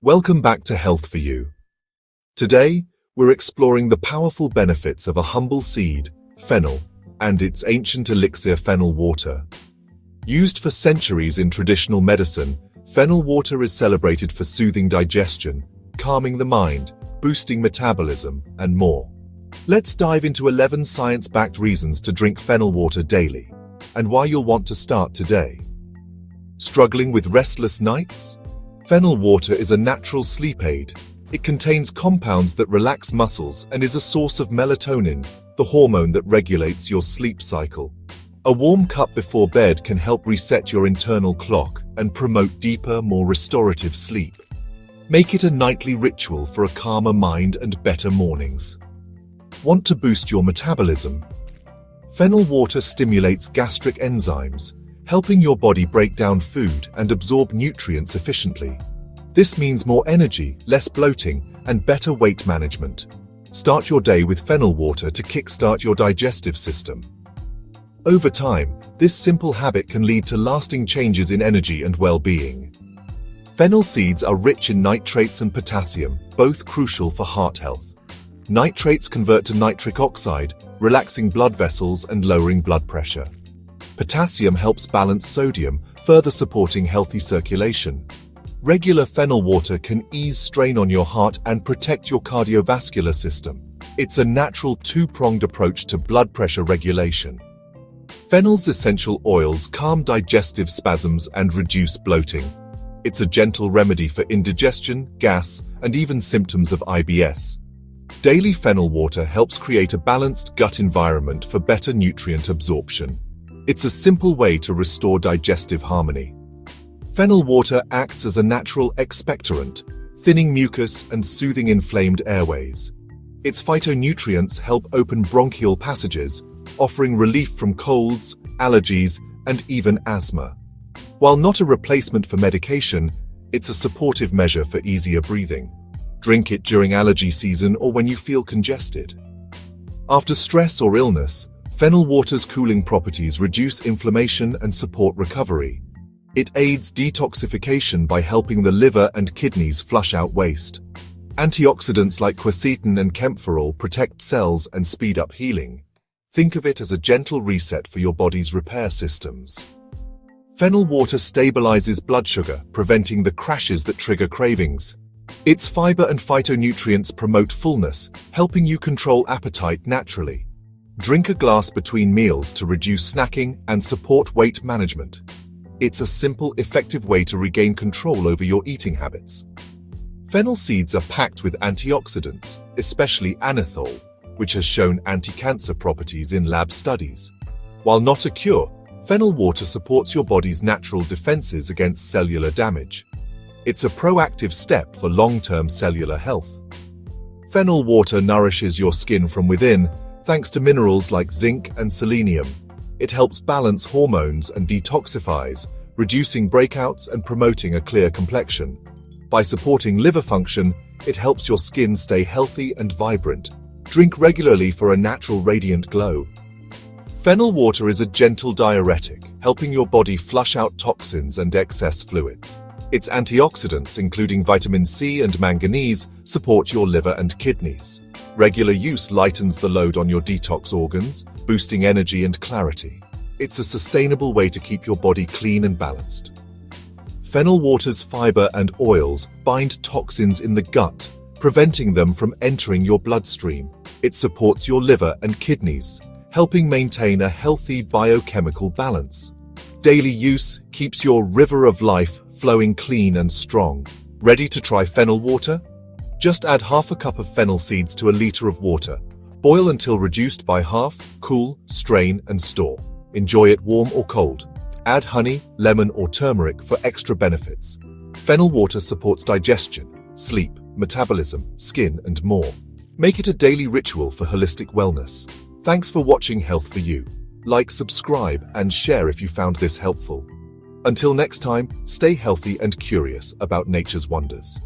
Welcome back to Health for You. Today, we're exploring the powerful benefits of a humble seed, fennel, and its ancient elixir fennel water. Used for centuries in traditional medicine, fennel water is celebrated for soothing digestion, calming the mind, boosting metabolism, and more. Let's dive into 11 science-backed reasons to drink fennel water daily, and why you'll want to start today. Struggling with restless nights? Fennel water is a natural sleep aid. It contains compounds that relax muscles and is a source of melatonin, the hormone that regulates your sleep cycle. A warm cup before bed can help reset your internal clock and promote deeper, more restorative sleep. Make it a nightly ritual for a calmer mind and better mornings. Want to boost your metabolism? Fennel water stimulates gastric enzymes, helping your body break down food and absorb nutrients efficiently. This means more energy, less bloating, and better weight management. Start your day with fennel water to kickstart your digestive system. Over time, this simple habit can lead to lasting changes in energy and well-being. Fennel seeds are rich in nitrates and potassium, both crucial for heart health. Nitrates convert to nitric oxide, relaxing blood vessels and lowering blood pressure. Potassium helps balance sodium, further supporting healthy circulation. Regular fennel water can ease strain on your heart and protect your cardiovascular system. It's a natural two-pronged approach to blood pressure regulation. Fennel's essential oils calm digestive spasms and reduce bloating. It's a gentle remedy for indigestion, gas, and even symptoms of IBS. Daily fennel water helps create a balanced gut environment for better nutrient absorption. It's a simple way to restore digestive harmony. Fennel water acts as a natural expectorant, thinning mucus and soothing inflamed airways. Its phytonutrients help open bronchial passages, offering relief from colds, allergies, and even asthma. While not a replacement for medication, it's a supportive measure for easier breathing. Drink it during allergy season or when you feel congested. After stress or illness, fennel water's cooling properties reduce inflammation and support recovery. It aids detoxification by helping the liver and kidneys flush out waste. Antioxidants like quercetin and camphorol protect cells and speed up healing. Think of it as a gentle reset for your body's repair systems. Fennel water stabilizes blood sugar, preventing the crashes that trigger cravings. Its fiber and phytonutrients promote fullness, helping you control appetite naturally. Drink a glass between meals to reduce snacking and support weight management. It's a simple, effective way to regain control over your eating habits. Fennel seeds are packed with antioxidants, especially anethole, which has shown anti-cancer properties in lab studies. While not a cure, fennel water supports your body's natural defenses against cellular damage. It's a proactive step for long-term cellular health. Fennel water nourishes your skin from within, thanks to minerals like zinc and selenium. It helps balance hormones and detoxifies, reducing breakouts and promoting a clear complexion. By supporting liver function, it helps your skin stay healthy and vibrant. Drink regularly for a natural radiant glow. Fennel water is a gentle diuretic, helping your body flush out toxins and excess fluids. Its antioxidants, including vitamin C and manganese, support your liver and kidneys. Regular use lightens the load on your detox organs, boosting energy and clarity. It's a sustainable way to keep your body clean and balanced. Fennel water's fiber and oils bind toxins in the gut, preventing them from entering your bloodstream. It supports your liver and kidneys, helping maintain a healthy biochemical balance. Daily use keeps your river of life flowing clean and strong. Ready to try fennel water? Just add half a cup of fennel seeds to a liter of water. Boil until reduced by half, cool, strain, and store. Enjoy it warm or cold. Add honey, lemon, or turmeric for extra benefits. Fennel water supports digestion, sleep, metabolism, skin, and more. Make it a daily ritual for holistic wellness. Thanks for watching Health for You. Like, subscribe, and share if you found this helpful. Until next time, stay healthy and curious about nature's wonders.